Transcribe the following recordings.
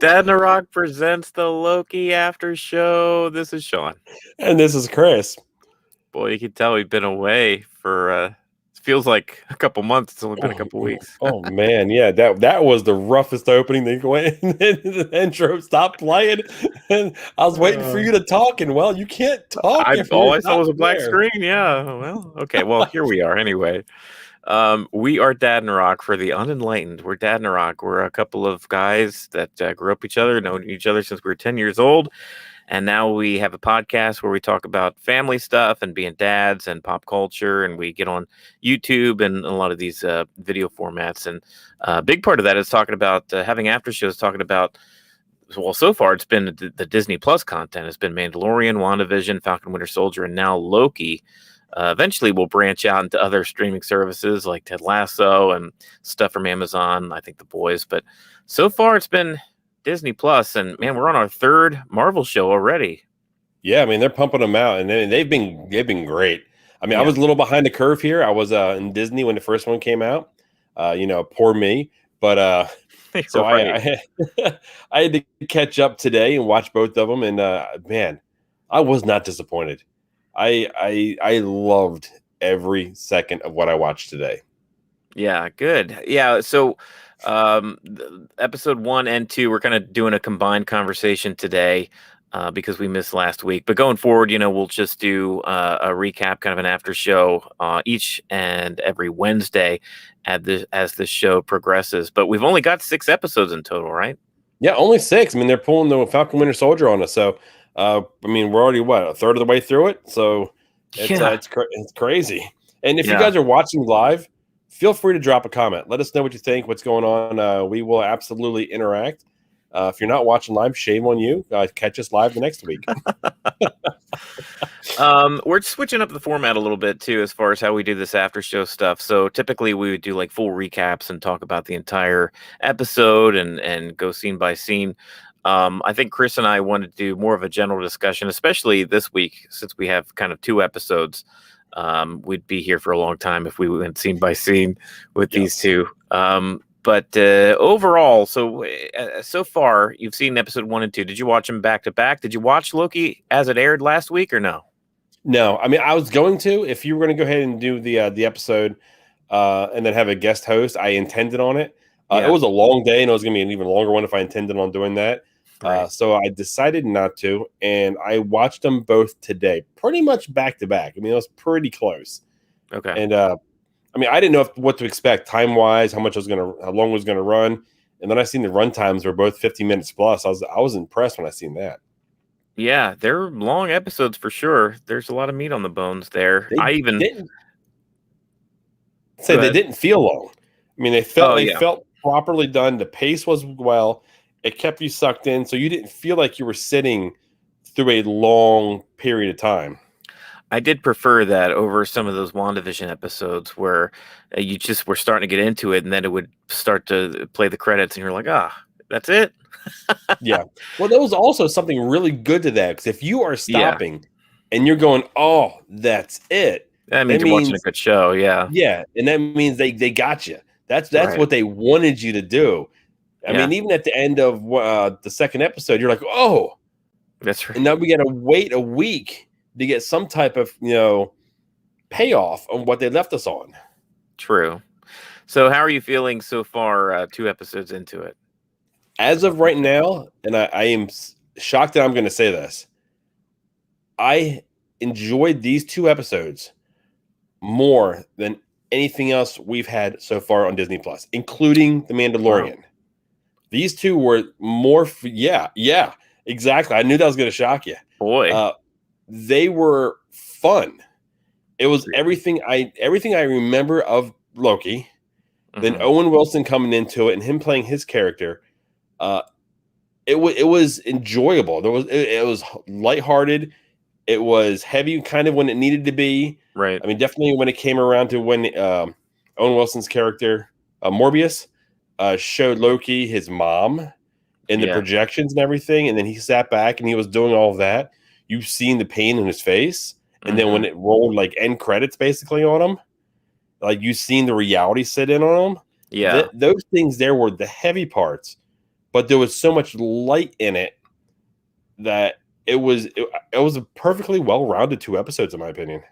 Dadnarok presents the Loki AfterShow. This is Sean. And this is Chris. Boy, you can tell we've been away for, it feels like a couple months. It's only been a couple weeks. Oh, man. Yeah, that was the roughest opening. They went and the intro stopped playing. And I was waiting for you to talk. And, well, you can't talk. All I saw was a black screen. Yeah. Well, okay. Well, here we are anyway. We are Dadnarok for the unenlightened. We're Dadnarok. We're a couple of guys that grew up known each other since we were 10 years old. And now we have a podcast where we talk about family stuff and being dads and pop culture. And we get on YouTube and a lot of these video formats. And a big part of that is talking about having after shows, talking about, well, so far it's been the Disney Plus content. It's been Mandalorian, WandaVision, Falcon Winter Soldier, and now Loki. Eventually, we'll branch out into other streaming services like Ted Lasso and stuff from Amazon. I think The Boys, but so far it's been Disney Plus, and man, we're on our third Marvel show already. Yeah, I mean they're pumping them out, and they've been great. I mean, I was a little behind the curve here. I was in Disney when the first one came out. Poor me, but so I had to catch up today and watch both of them, and man, I was not disappointed. I loved every second of what I watched today. Yeah, good. Yeah, so episode 1 and 2, we're kind of doing a combined conversation today because we missed last week. But going forward, we'll just do a recap, kind of an after show each and every Wednesday as the show progresses. But we've only got 6 episodes in total, right? Yeah, only 6. I mean, they're pulling the Falcon Winter Soldier on us, so. I mean, we're already a third of the way through it, so it's crazy. And if you guys are watching live, feel free to drop a comment. Let us know what you think, what's going on. We will absolutely interact. If you're not watching live, shame on you. Catch us live the next week. We're switching up the format a little bit too, as far as how we do this after show stuff. So typically we would do like full recaps and talk about the entire episode and go scene by scene. I think Chris and I wanted to do more of a general discussion, especially this week, since we have kind of 2 episodes. We'd be here for a long time if we went scene by scene with these 2. But overall, so far, you've seen episode 1 and 2. Did you watch them back to back? Did you watch Loki as it aired last week or no? No, I mean, I was going to. If you were going to go ahead and do the episode and then have a guest host, I intended on it. It was a long day, and it was going to be an even longer one if I intended on doing that. Right. So I decided not to, and I watched them both today, pretty much back to back. I mean, it was pretty close. Okay. And I mean, I didn't know what to expect time wise, how long it was going to run, and then I seen the run times were both 50 minutes plus. I was impressed when I seen that. Yeah, they're long episodes for sure. There's a lot of meat on the bones there. They didn't feel long. I mean, they felt properly done. The pace was well. It kept you sucked in, so you didn't feel like you were sitting through a long period of time. I did prefer that over some of those WandaVision episodes where you just were starting to get into it, and then it would start to play the credits, and you're like, that's it? Yeah. Well, there was also something really good to that, because if you are stopping and you're going, oh, that's it. That means you're watching a good show, yeah. Yeah, and that means they got you. That's right. What they wanted you to do. I mean, even at the end of the second episode, you're like, oh. That's right. And now we got to wait a week to get some type of, payoff on what they left us on. True. So how are you feeling so far 2 episodes into it? As of right now, and I am shocked that I'm going to say this, I enjoyed these 2 episodes more than anything else we've had so far on Disney Plus, including The Mandalorian. Wow. These 2 were more, exactly. I knew that was going to shock you. Boy, they were fun. It was everything I remember of Loki. Mm-hmm. Then Owen Wilson coming into it and him playing his character. It was enjoyable. It was lighthearted. It was heavy kind of when it needed to be. Right. I mean, definitely when it came around to when Owen Wilson's character, Morbius, showed Loki his mom in the projections and everything, and then he sat back and he was doing all of that. You've seen the pain in his face, and then when it rolled like end credits basically on him, like you've seen the reality sit in on him. Yeah, those things there were the heavy parts, but there was so much light in it that it was a perfectly well-rounded 2 episodes, in my opinion.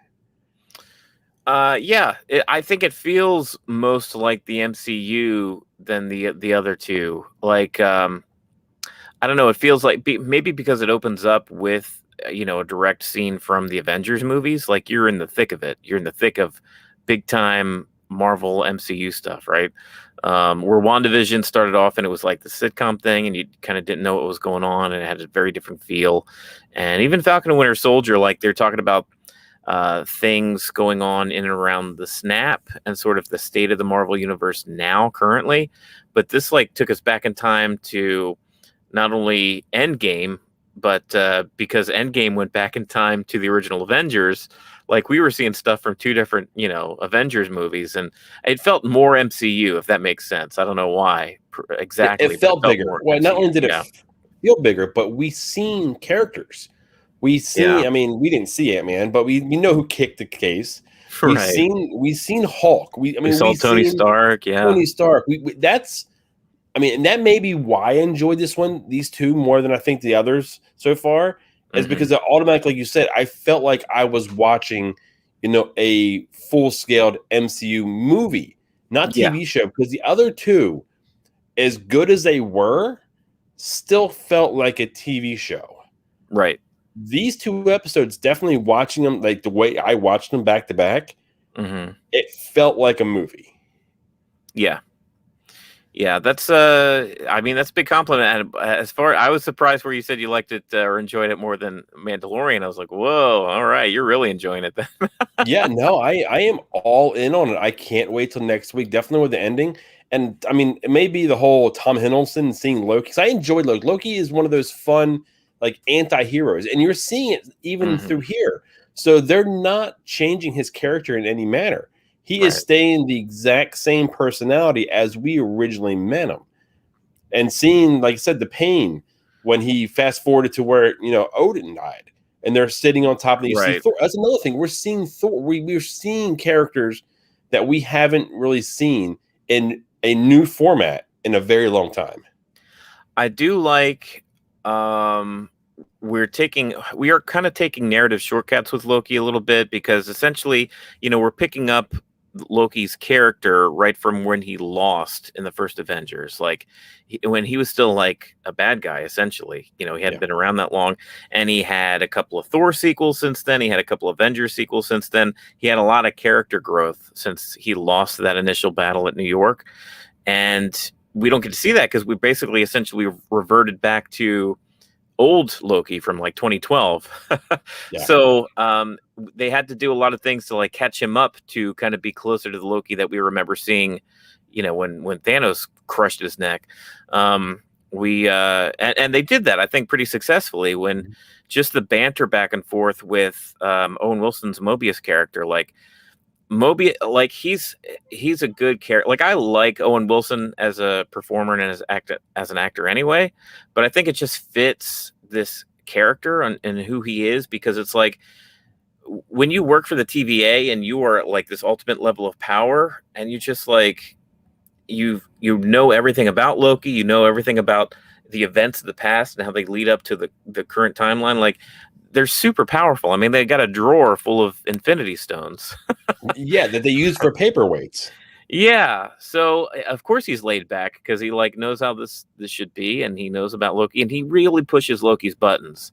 I think it feels most like the MCU than the other two. Like, I don't know. It feels like maybe because it opens up with a direct scene from the Avengers movies. Like you're in the thick of it. You're in the thick of big time Marvel MCU stuff, right? Where WandaVision started off and it was like the sitcom thing, and you kind of didn't know what was going on, and it had a very different feel. And even Falcon and Winter Soldier, like they're talking about things going on in and around the snap and sort of the state of the Marvel universe now currently. But this like took us back in time to not only Endgame, but because Endgame went back in time to the original Avengers, like we were seeing stuff from 2 different, Avengers movies, and it felt more MCU, if that makes sense. I don't know why exactly. It felt bigger. Well, not only did it feel bigger, but we seen characters. We seen, I mean, we didn't see Ant-Man, but we know who kicked the case. We've seen Hulk. We saw Tony Stark. Yeah, Tony Stark. That's. I mean, and that may be why I enjoyed these 2 more than I think the others so far, is because it automatically, like you said, I felt like I was watching, a full-scaled MCU movie, not TV show, because the other 2, as good as they were, still felt like a TV show. Right. These 2 episodes, definitely watching them, like the way I watched them back to back, it felt like a movie. Yeah. Yeah, that's I mean, that's a big compliment. As far I was surprised where you said you liked it or enjoyed it more than Mandalorian. I was like, whoa, all right, you're really enjoying it then. Yeah, no, I am all in on it. I can't wait till next week. Definitely with the ending. And I mean, it may be the whole Tom Hiddleston seeing Loki, because I enjoyed Loki. Loki is one of those fun, like, anti-heroes, and you're seeing it even through here. So they're not changing his character in any manner. He is staying the exact same personality as we originally met him. And seeing, like I said, the pain when he fast forwarded to where, Odin died, and they're sitting on top of the see Thor. That's another thing. We're seeing Thor. We're seeing characters that we haven't really seen in a new format in a very long time. I do like we are kind of taking narrative shortcuts with Loki a little bit, because essentially, we're picking up Loki's character right from when he lost in the first Avengers, like when he was still like a bad guy, essentially. He hadn't been around that long, and he had a couple of Thor sequels since then. He had a couple of Avengers sequels since then. He had a lot of character growth since he lost that initial battle at New York, and we don't get to see that because we basically essentially reverted back to old Loki from like 2012. So they had to do a lot of things to like catch him up to kind of be closer to the Loki that we remember seeing, when Thanos crushed his neck. And they did that, I think, pretty successfully, when just the banter back and forth with Owen Wilson's Mobius character, like Mobius, like he's a good character. Like I like Owen Wilson as a performer and as an actor anyway, but I think it just fits this character and who he is, because it's like when you work for the TVA and you are at like this ultimate level of power, and you just like you know everything about Loki, you know everything about the events of the past and how they lead up to the current timeline. Like they're super powerful. I mean, they got a drawer full of Infinity Stones. That they use for paperweights. Yeah. So of course he's laid back because he like knows how this should be, and he knows about Loki, and he really pushes Loki's buttons.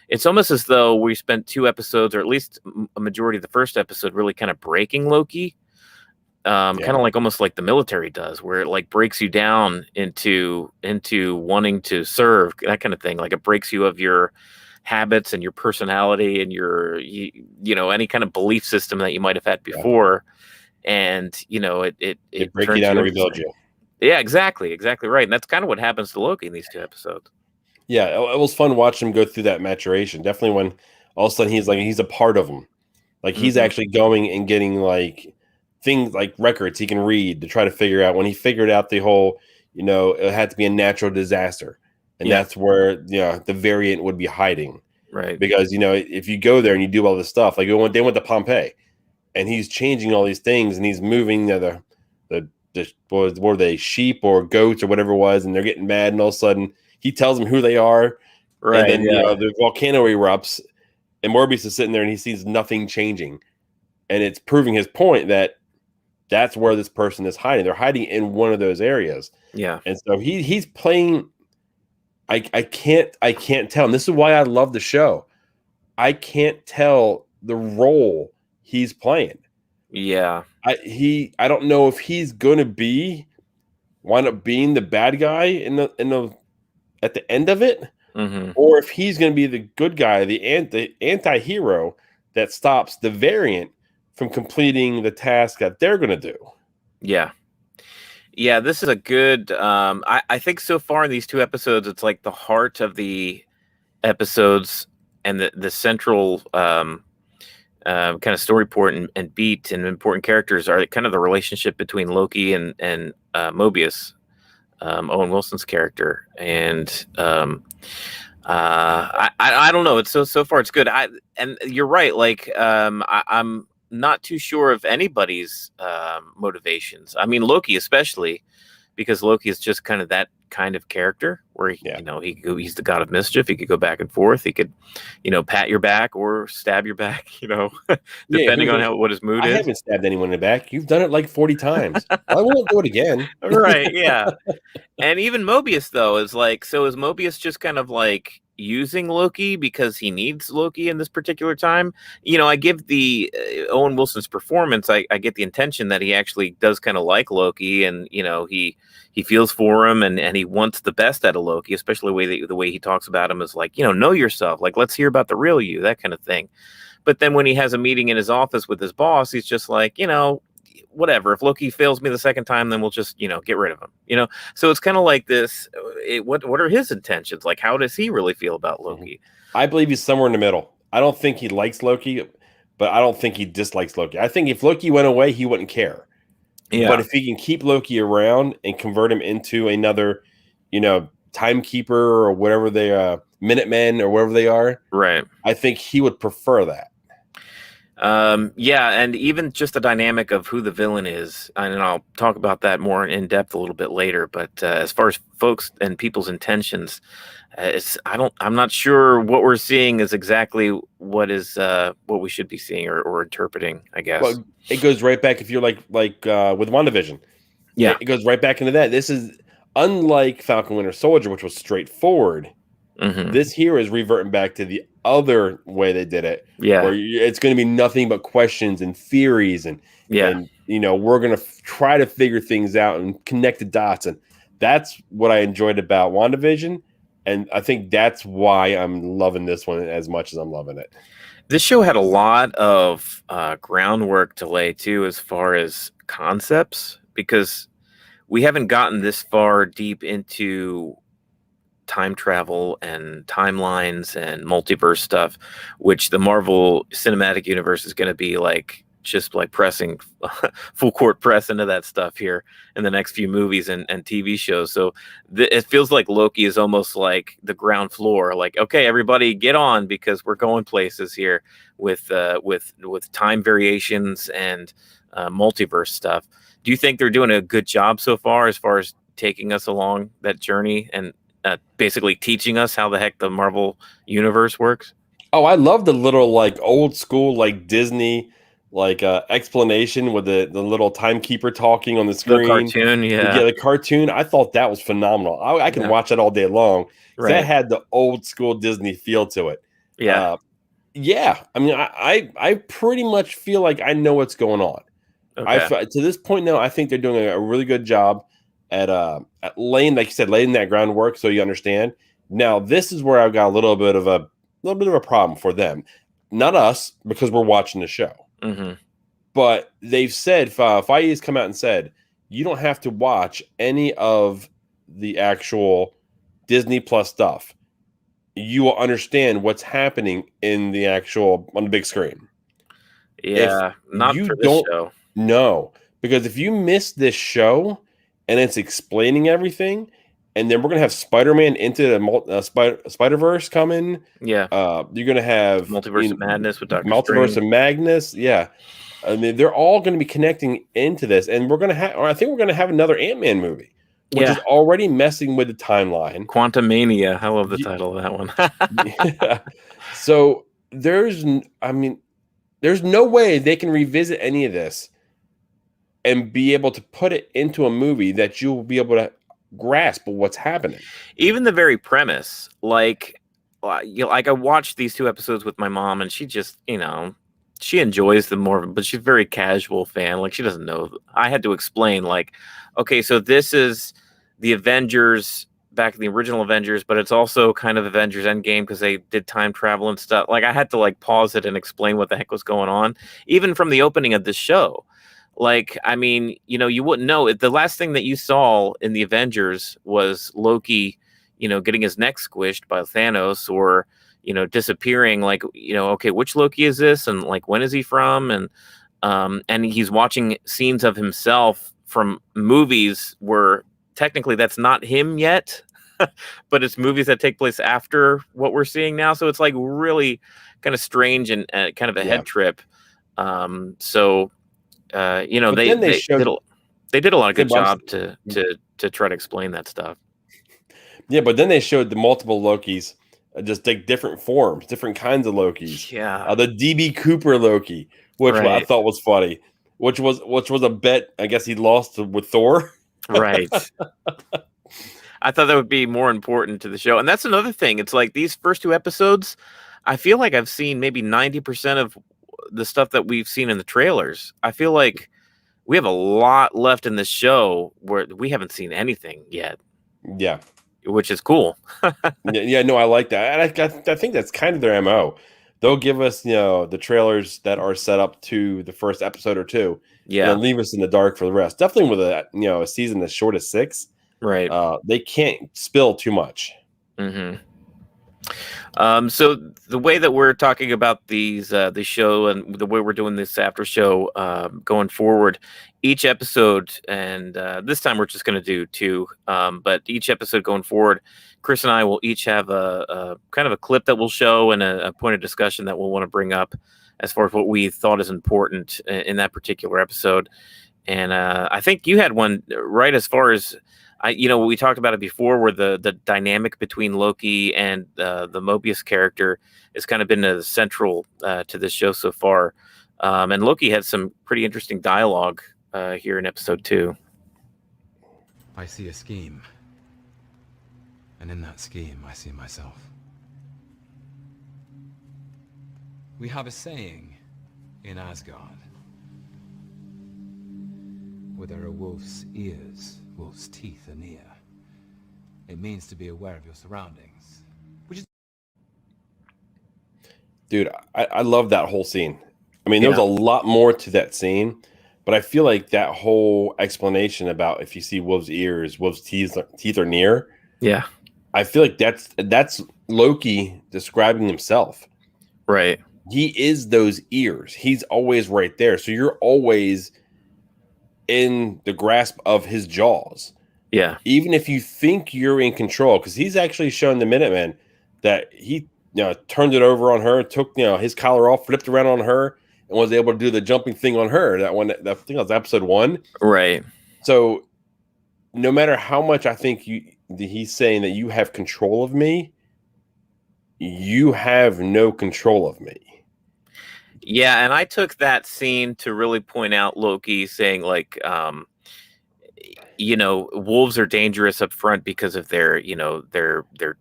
It's almost as though we spent 2 episodes, or at least a majority of the first episode, really kind of breaking Loki. Kind of like almost like the military does, where it like breaks you down into wanting to serve, that kind of thing. Like it breaks you of your habits and your personality and your any kind of belief system that you might have had before, and it breaks you down and rebuild you. Yeah, exactly right. And that's kind of what happens to Loki in these 2 episodes. Yeah, it was fun watching him go through that maturation. Definitely when all of a sudden he's a part of them. Like he's actually going and getting like things like records he can read to try to figure out. When he figured out the whole, it had to be a natural disaster, and that's where the variant would be hiding, right? Because if you go there and you do all this stuff, like they went to Pompeii, and he's changing all these things, and he's moving the what were they, sheep or goats or whatever it was, and they're getting mad, and all of a sudden he tells them who they are, right? And then the volcano erupts, and Morbius is sitting there and he sees nothing changing, and it's proving his point that that's where this person is hiding. They're hiding in one of those areas. Yeah. And so he's playing. I can't tell. And this is why I love the show. I can't tell the role he's playing. Yeah. I don't know if he's gonna wind up being the bad guy in the at the end of it, or if he's gonna be the good guy, the anti-hero that stops the variant from completing the task that they're gonna do. Yeah. Yeah, this is a good I think so far in these 2 episodes, it's like the heart of the episodes and the central kind of story point and beat and important characters are kind of the relationship between Loki and Mobius, Owen Wilson's character. And I don't know. It's so far it's good. And you're right. Like I'm not too sure of anybody's motivations. I mean, Loki especially, because Loki is just kind of that kind of character where he's the god of mischief. He could go back and forth. He could, pat your back or stab your back. Depending on what his mood is. I haven't stabbed anyone in the back. You've done it like 40 times. I won't do it again. Right? Yeah. And even Mobius though is like, so is Mobius just kind of like using Loki because he needs Loki in this particular time? I give the Owen Wilson's performance, I get the intention that he actually does kind of like Loki, and he feels for him, and he wants the best out of Loki, especially the way he talks about him is like, know yourself, like let's hear about the real you, that kind of thing. But then when he has a meeting in his office with his boss, he's just like, whatever, if Loki fails me the second time, then we'll just get rid of him. So it's kind of like this, what are his intentions, like how does he really feel about Loki? I believe he's somewhere in the middle. I don't think he likes Loki, but I don't think he dislikes Loki. I think if Loki went away, he wouldn't care. Yeah. But if he can keep Loki around and convert him into another timekeeper or whatever they Minutemen or whatever they are, right, I think he would prefer that. Yeah, and even just the dynamic of who the villain is, and I'll talk about that more in depth a little bit later. But as far as folks and people's intentions, I'm not sure what we're seeing is exactly what we should be seeing or interpreting, I guess. Well, it goes right back, if you're like with WandaVision. Yeah, it goes right back into that. This is unlike Falcon Winter Soldier, which was straightforward. This here is reverting back to the other way they did it. Yeah, where it's going to be nothing but questions and theories, and we're going to try to figure things out and connect the dots, and that's what I enjoyed about WandaVision, and I think that's why I'm loving this one as much as I'm loving it. This show had a lot of groundwork to lay too, as far as concepts, because we haven't gotten this far deep into time travel and timelines and multiverse stuff, which the Marvel Cinematic Universe is going to be like just like pressing full court press into that stuff here in the next few movies and TV shows. So it feels like Loki is almost like the ground floor, like, okay, everybody get on, because we're going places here with time variations and multiverse stuff. Do you think they're doing a good job so far as taking us along that journey and basically teaching us how the heck the Marvel universe works? Oh, I love the little like old school like Disney like explanation with the little timekeeper talking on the screen. The cartoon, yeah, the cartoon. I thought that was phenomenal. I can watch that all day long. Right. That had the old school Disney feel to it. Yeah, yeah. I mean, I pretty much feel like I know what's going on. Okay. To this point now, I think they're doing a really good job at laying, like you said, laying that groundwork so you understand. Now, this is where I've got a little bit of a problem for them, not us, because we're watching the show. But they've said, Feige has come out and said, you don't have to watch any of the actual Disney Plus stuff. you will understand what's happening in the actual on the big screen. If Yeah, not you for this don't show. know, because if you miss this show and it's explaining everything, and then we're gonna have Spider-Man into the Spider-Verse coming. Yeah, You're gonna have Multiverse of Madness with Doctor Multiverse Strange. of Magnus. Yeah, I mean they're all going to be connecting into this, and we're gonna have, or I think we're gonna have another Ant-Man movie, which is Yeah, already messing with the timeline. Quantum Mania. I love the title of that one. Yeah. So I mean, there's no way they can revisit any of this and be able to put it into a movie that you will be able to grasp what's happening. Even the very premise, like I watched these 2 episodes with my mom, and she just, she enjoys them more, but she's a very casual fan. Like, she doesn't know. I had to explain, like, okay, so this is the Avengers back in the original Avengers, but it's also kind of Avengers Endgame because they did time travel and stuff. Like, I had to like pause it and explain what the heck was going on, even from the opening of the show. Like, I mean, you wouldn't know it. The last thing that you saw in the Avengers was Loki, getting his neck squished by Thanos, or, disappearing. Like, okay, which Loki is this? And like, when is he from? And he's watching scenes of himself from movies where technically that's not him yet, but it's movies that take place after what we're seeing now. So it's like really kind of strange and kind of a head trip. So But they then they did a lot of good job to try to explain that stuff. Yeah, but then they showed the multiple Lokis, just take different forms, different kinds of Lokis. Yeah, The DB Cooper Loki, which I thought was funny, which was a bet. I guess he lost with Thor. Right. I thought that would be more important to the show, and that's another thing. It's like these first 2 episodes, I feel like I've seen maybe 90% of the stuff that we've seen in the trailers. I feel like we have a lot left in the show where we haven't seen anything yet. Yeah, which is cool. yeah, no, I like that. And I think that's kind of their MO. They'll give us, the trailers that are set up to the first episode or 2. Yeah. And then leave us in the dark for the rest. Definitely with a season as short as 6. Right. They can't spill too much. Mm-hmm. So the way that we're talking about the show and the way we're doing this after show going forward, each episode, and this time we're just going to do 2, but each episode going forward, Chris and I will each have a kind of a clip that we'll show and a point of discussion that we'll want to bring up as far as what we thought is important in that particular episode. And I think you had one right as far as we talked about it before, where the dynamic between Loki and the Mobius character has kind of been central to this show so far. And Loki had some pretty interesting dialogue here in episode 2. I see a scheme. And in that scheme, I see myself. We have a saying in Asgard. Where there are wolf's ears, wolf's teeth are near. It means to be aware of your surroundings. Dude, I love that whole scene. I mean, there was a lot more to that scene, but I feel like that whole explanation about if you see wolf's ears, wolf's teeth are near. Yeah. I feel like that's Loki describing himself. Right. He is those ears. He's always right there. So you're always in the grasp of his jaws. Yeah. Even if you think you're in control, because he's actually shown the Minutemen that he turned it over on her, took his collar off, flipped around on her, and was able to do the jumping thing on her. That one, I think that was episode 1. Right. So no matter how much I think he's saying that you have control of me, you have no control of me. Yeah, and I took that scene to really point out Loki saying, like, wolves are dangerous up front because of their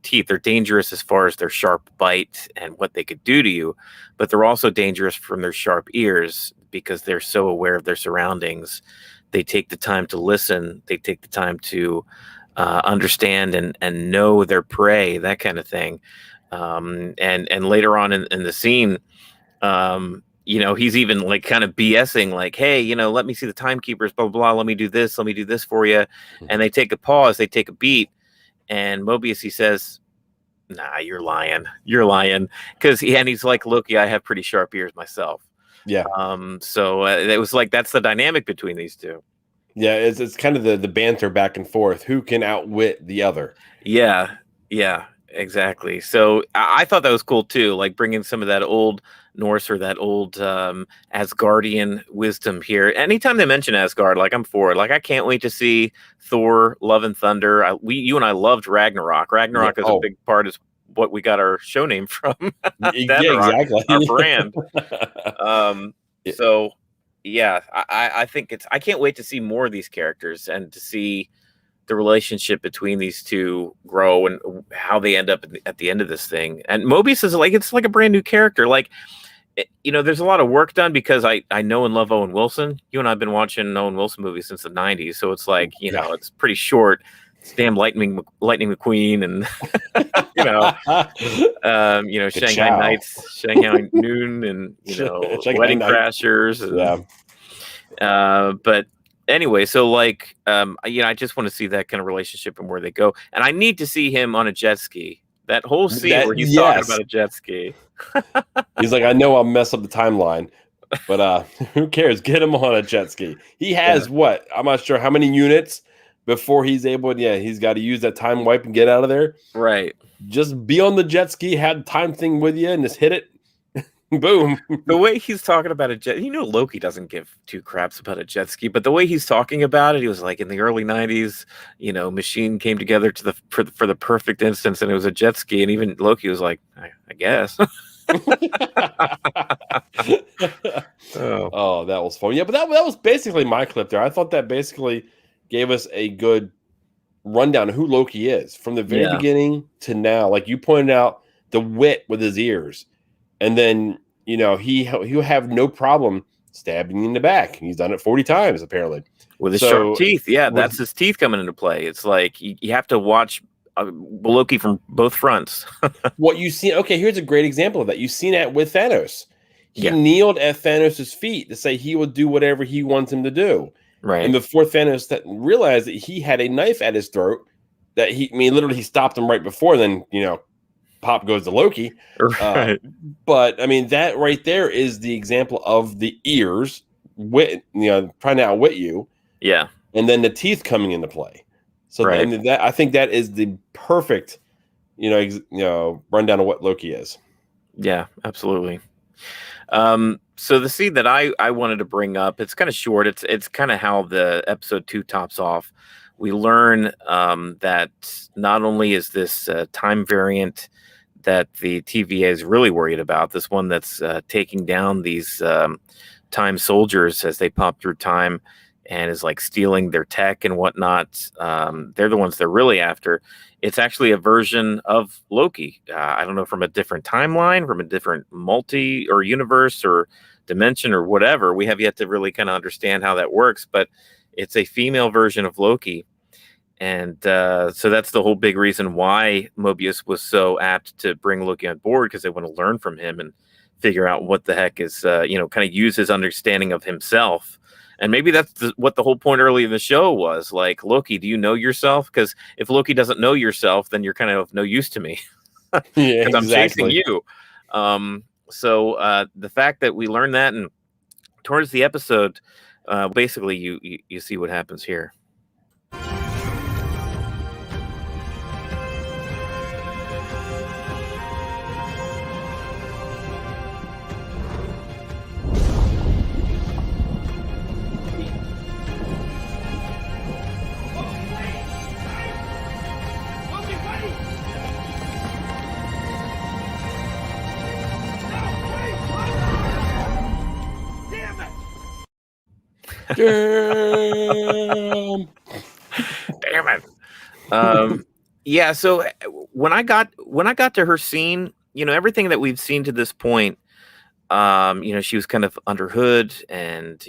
teeth. They're dangerous as far as their sharp bite and what they could do to you, but they're also dangerous from their sharp ears because they're so aware of their surroundings. They take the time to listen. They take the time to understand and know their prey, that kind of thing. And later on in the scene, he's even like kind of BSing, like, hey, let me see the timekeepers, blah, blah, blah. Let me do this for you. And they take a pause, they take a beat. And Mobius, he says, Nah, you're lying. You're lying. Because he's like, Loki, I have pretty sharp ears myself. Yeah. So it was like that's the dynamic between these two. Yeah, it's kind of the banter back and forth. Who can outwit the other? Yeah, exactly. So I thought that was cool too, like bringing some of that old Norse or that old Asgardian wisdom here. Anytime they mention Asgard, like I'm for it. Like I can't wait to see Thor: Love and Thunder. You and I loved Ragnarok. Ragnarok is a big part of what we got our show name from. Yeah, exactly. Our brand. So yeah, I think I can't wait to see more of these characters and to see the relationship between these two grow and how they end up at the end of this thing. And Mobius is like, it's like a brand new character. Like, there's a lot of work done because I know and love Owen Wilson. You and I have been watching Owen Wilson movies since the 90s. So it's like, it's pretty short. It's damn Lightning McQueen and, Shanghai Nights, Shanghai Noon and, Wedding Crashers. And, but anyway, so like, I just want to see that kind of relationship and where they go. And I need to see him on a jet ski. That whole scene where he's talking about a jet ski. He's like, I know I'll mess up the timeline, but who cares? Get him on a jet ski. He has what? I'm not sure how many units before he's able to, he's got to use that time wipe and get out of there. Right. Just be on the jet ski, have the time thing with you, and just hit it. Boom. The way he's talking about a jet, Loki doesn't give two craps about a jet ski, but the way he's talking about it, he was like in the early 90s, machine came together for the perfect instance, and it was a jet ski, and even Loki was like, I guess. Oh, that was fun. Yeah, but that was basically my clip there. I thought that basically gave us a good rundown of who Loki is from the very beginning to now. Like you pointed out, the wit with his ears. And then, he'll have no problem stabbing you in the back. He's done it 40 times, apparently. With his sharp teeth. Yeah, that's his teeth coming into play. It's like you have to watch Loki from both fronts. What you see, here's a great example of that. You've seen that with Thanos. He kneeled at Thanos' feet to say he would do whatever he wants him to do. Right. And before Thanos realized that he had a knife at his throat, that he stopped him right before, then, pop goes to Loki. Right. But I mean, that right there is the example of the ears trying to outwit you. Yeah. And then the teeth coming into play. So that I think that is the perfect, rundown of what Loki is. Yeah, absolutely. So the scene that I wanted to bring up, it's kind of short. It's kind of how the episode 2 tops off. We learn that not only is this time variant that the TVA is really worried about, this one that's taking down these time soldiers as they pop through time and is like stealing their tech and whatnot. They're the ones they're really after. It's actually a version of Loki. I don't know, from a different timeline, from a different multi or universe or dimension or whatever. We have yet to really kind of understand how that works, but it's a female version of Loki. And so that's the whole big reason why Mobius was so apt to bring Loki on board, because they want to learn from him and figure out what the heck is, kind of use his understanding of himself. And maybe that's what the whole point early in the show was. Like, Loki, do you know yourself? Because if Loki doesn't know yourself, then you're kind of no use to me. Because I'm chasing you. So the fact that we learned that, and towards the episode, basically you see what happens here. Damn it. Yeah, so when I got to her scene, everything that we've seen to this point, she was kind of under hood and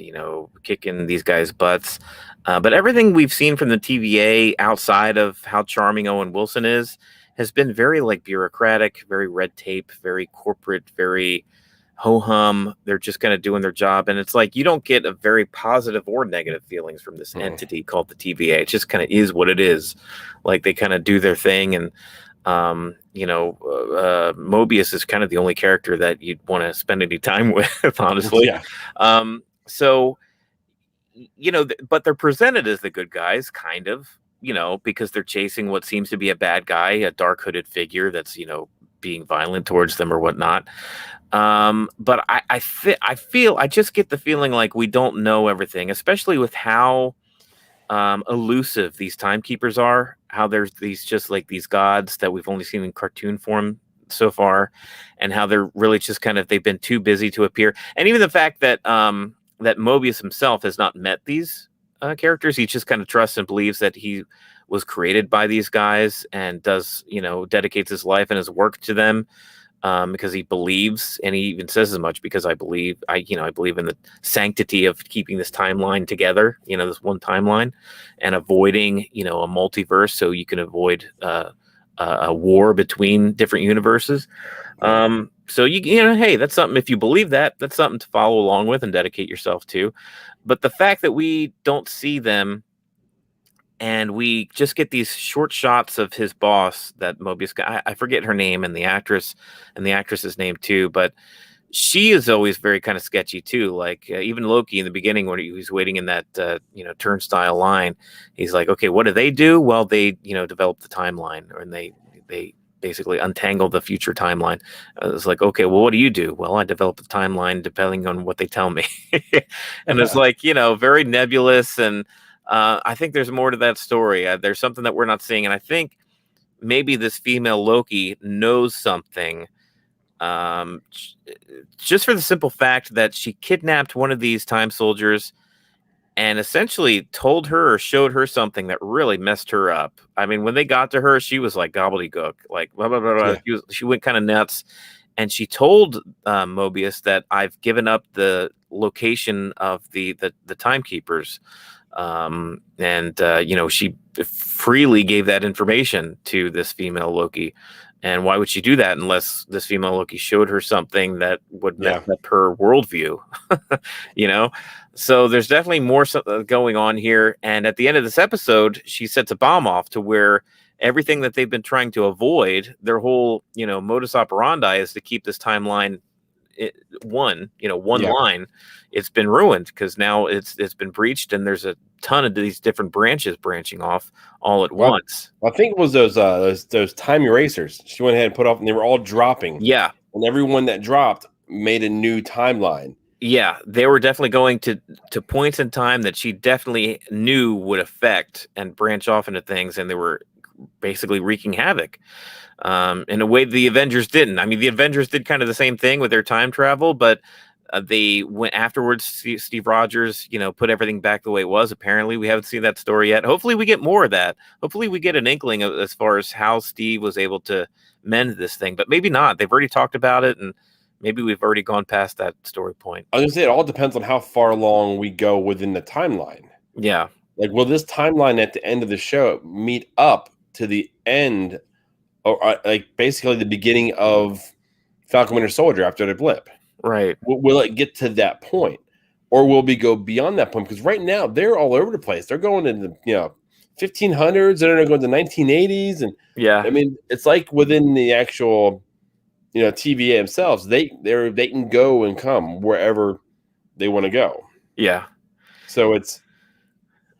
kicking these guys' butts, but everything we've seen from the TVA outside of how charming Owen Wilson is has been very like bureaucratic, very red tape, very corporate, very ho-hum. They're just kind of doing their job, and it's like you don't get a very positive or negative feelings from this entity called the TVA. It just kind of is what it is. Like, they kind of do their thing, and Mobius is kind of the only character that you'd want to spend any time with, honestly. Yeah. So, but they're presented as the good guys, kind of, because they're chasing what seems to be a bad guy, a dark hooded figure that's, being violent towards them or whatnot. But I feel, I just get the feeling like we don't know everything, especially with how elusive these timekeepers are, how there's these gods that we've only seen in cartoon form so far, and how they're really just kind of, they've been too busy to appear. And even the fact that that Mobius himself has not met these characters, he just kind of trusts and believes that he was created by these guys and does, dedicates his life and his work to them, because he believes, and he even says as much, because I believe in the sanctity of keeping this timeline together, this one timeline, and avoiding, a multiverse, so you can avoid a war between different universes. So hey, that's something, if you believe that, that's something to follow along with and dedicate yourself to. But the fact that we don't see them, and we just get these short shots of his boss, that Mobius guy. I forget her name, and the actress's name too, but she is always very kind of sketchy too. Like even Loki in the beginning, when he was waiting in that turnstile line, he's like, okay, what do they do? Well, they develop the timeline, and they basically untangle the future timeline. It's like, okay, well, what do you do? Well, I develop the timeline depending on what they tell me. And it's like, very nebulous. And I think there's more to that story. There's something that we're not seeing. And I think maybe this female Loki knows something, just for the simple fact that she kidnapped one of these time soldiers and essentially told her or showed her something that really messed her up. I mean, when they got to her, she was like gobbledygook, like blah, blah, blah, blah. Yeah. She went kind of nuts. And she told Mobius that I've given up the location of the timekeepers. She freely gave that information to this female Loki. And why would she do that unless this female Loki showed her something that would mess up her worldview? So there's definitely more going on here. And at the end of this episode, she sets a bomb off to where everything that they've been trying to avoid, their whole, modus operandi, is to keep this timeline one line. It's been ruined because now it's been breached, and there's a ton of these different branches branching off all at once. I think it was those time erasers she went ahead and put off, and they were all dropping. Yeah. And everyone that dropped made a new timeline. Yeah, they were definitely going to points in time that she definitely knew would affect and branch off into things, and they were basically wreaking havoc in a way the Avengers didn't. I mean, the Avengers did kind of the same thing with their time travel, but they went afterwards. Steve Rogers, put everything back the way it was. Apparently, we haven't seen that story yet. Hopefully, we get more of that. Hopefully, we get an inkling of, as far as how Steve was able to mend this thing, but maybe not. They've already talked about it, and maybe we've already gone past that story point. I was gonna say, it all depends on how far along we go within the timeline. Yeah. Like, will this timeline at the end of the show meet up to the end, or like basically the beginning of Falcon Winter Soldier after the blip? Right. Will it get to that point, or will we go beyond that point? Because right now they're all over the place. They're going in the 1500s, and they're going to the 1980s, and I mean, it's like within the actual TVA themselves, they can go and come wherever they want to go. Yeah. So it's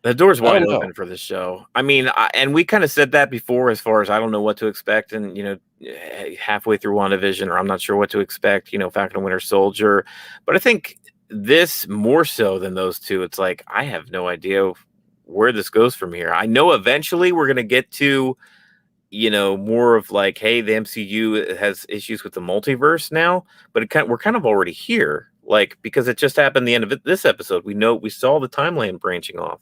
the door's wide open for this show. I mean, and we kind of said that before, as far as I don't know what to expect, and halfway through WandaVision, or I'm not sure what to expect. Falcon and Winter Soldier, but I think this more so than those two. It's like I have no idea where this goes from here. I know eventually we're gonna get to more of like, hey, the MCU has issues with the multiverse now, but we're kind of already here, like, because it just happened the end of this episode. We saw the timeline branching off.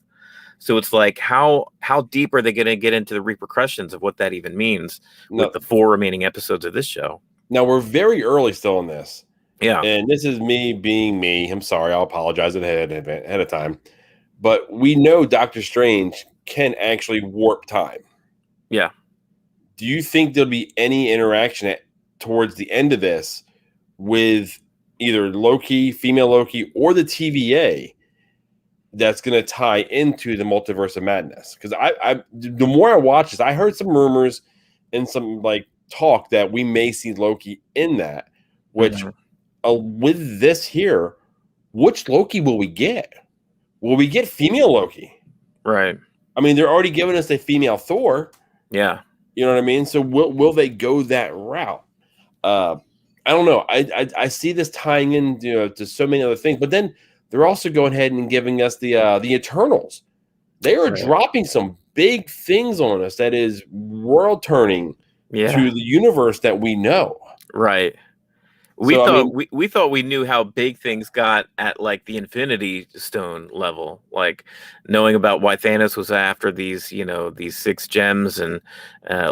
So it's like, how deep are they going to get into the repercussions of what that even means with the 4 remaining episodes of this show? Now, we're very early still in this. Yeah. And this is me being me. I'm sorry. I'll apologize ahead of time. But we know Doctor Strange can actually warp time. Yeah. Do you think there'll be any interaction towards the end of this with either Loki, female Loki, or the TVA that's going to tie into the multiverse of madness? Because the more I watch this, I heard some rumors and some like talk that we may see Loki in that. Which, with this here, which Loki will we get? Will we get female Loki? Right. I mean, they're already giving us a female Thor. Yeah. You know what I mean? So will they go that route? I don't know. I see this tying in, to so many other things, but then they're also going ahead and giving us the Eternals. They are dropping some big things on us that is world turning to the universe that we know. Right. We thought we knew how big things got at like the Infinity Stone level, like knowing about why Thanos was after these, these 6 gems and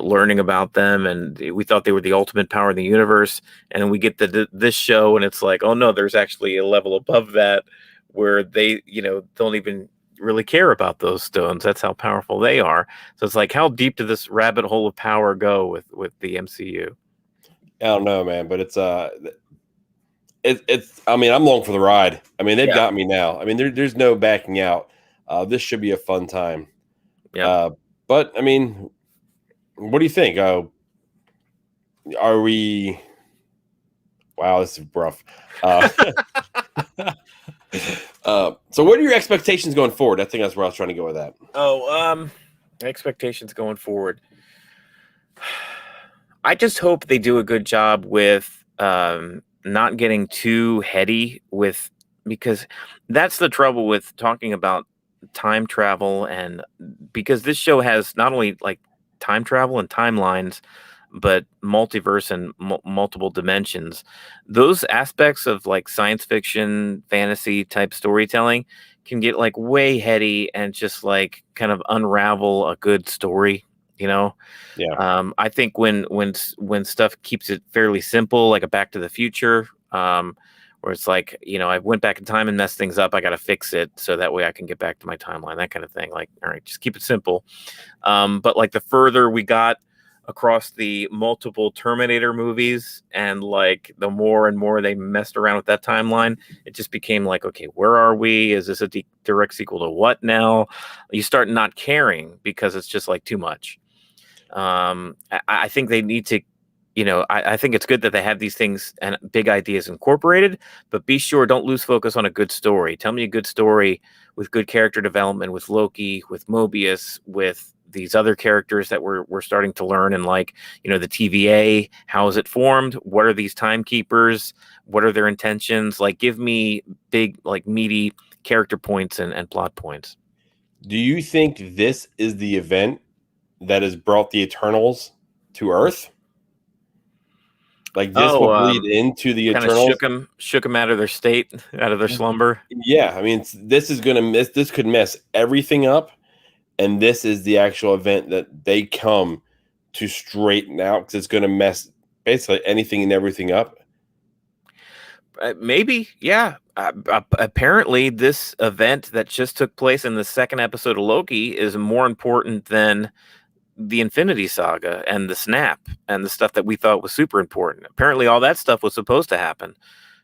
learning about them, and we thought they were the ultimate power in the universe. And we get this show, and it's like, oh no, there's actually a level above that where they, don't even really care about those stones. That's how powerful they are. So it's like, how deep did this rabbit hole of power go with the MCU? I don't know, man, but it's I mean, I'm along for the ride. I mean, they've got me now. I mean, there's no backing out. This should be a fun time. Yeah. But I mean, what do you think? Are we? Wow, this is rough. So what are your expectations going forward? I think that's where I was trying to go with that. Expectations going forward. I just hope they do a good job with not getting too heady because that's the trouble with talking about time travel, and because this show has not only like time travel and timelines, but multiverse and multiple dimensions. Those aspects of like science fiction, fantasy type storytelling can get like way heady and just like kind of unravel a good story. Yeah. I think when stuff keeps it fairly simple, like a Back to the Future, where it's like, I went back in time and messed things up, I got to fix it so that way I can get back to my timeline, that kind of thing. Like, all right, just keep it simple. But like the further we got across the multiple Terminator movies, and like the more and more they messed around with that timeline, it just became like, okay, where are we? Is this a direct sequel to what now? You start not caring because it's just like too much. I think they need to, I think it's good that they have these things and big ideas incorporated, but be sure, don't lose focus on a good story. Tell me a good story with good character development, with Loki, with Mobius, with these other characters that we're starting to learn, and like, the TVA, how is it formed? What are these timekeepers? What are their intentions? Like, give me big, like meaty character points and plot points. Do you think this is the event that has brought the Eternals to Earth? Like this will bleed into the Eternals. Shook them out of their state, out of their slumber. Yeah, I mean, this could mess everything up, and this is the actual event that they come to straighten out, because it's going to mess basically anything and everything up. Maybe, yeah. Apparently, this event that just took place in the 2nd episode of Loki is more important than the Infinity Saga and the Snap and the stuff that we thought was super important. Apparently, all that stuff was supposed to happen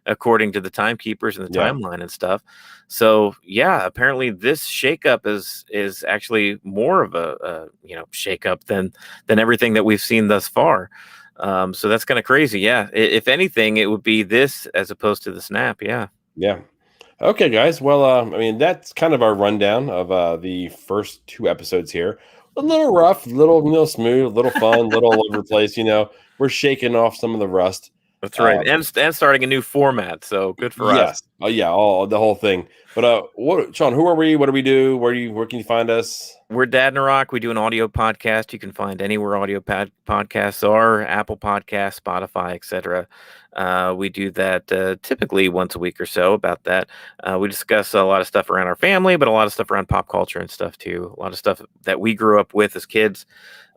according to the timekeepers and the timeline and stuff. So yeah, apparently this shakeup is actually more of a shakeup than everything that we've seen thus far. So that's kind of crazy. Yeah, if anything, it would be this as opposed to the Snap. Yeah. Okay, guys. Well, I mean, that's kind of our rundown of the first 2 episodes here. A little rough, little smooth, a little fun, a little all over the place. We're shaking off some of the rust. That's right, and starting a new format. So good for us. Oh yeah, the whole thing. But Sean, who are we? What do we do? Where can you find us? We're Dadnarok. We do an audio podcast. You can find anywhere audio podcasts are, Apple Podcasts, Spotify, etc. We do that typically once a week or so. About that, we discuss a lot of stuff around our family, but a lot of stuff around pop culture and stuff too. A lot of stuff that we grew up with as kids.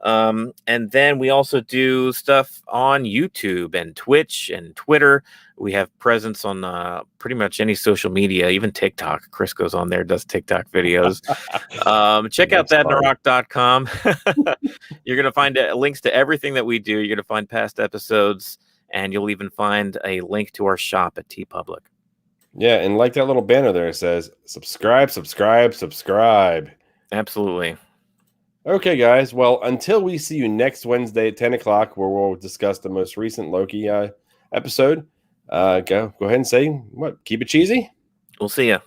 And then we also do stuff on YouTube and Twitch and Twitter. We have presence on pretty much any social media, even TikTok. Chris goes on there, does TikTok videos. Check out dadnarok.com. You're going to find links to everything that we do. You're going to find past episodes, and you'll even find a link to our shop at TeePublic. Yeah, and like that little banner there, it says subscribe, subscribe, subscribe. Absolutely. Okay, guys. Well, until we see you next Wednesday at 10 o'clock, where we'll discuss the most recent Loki episode, go ahead and say what? Keep it cheesy. We'll see ya.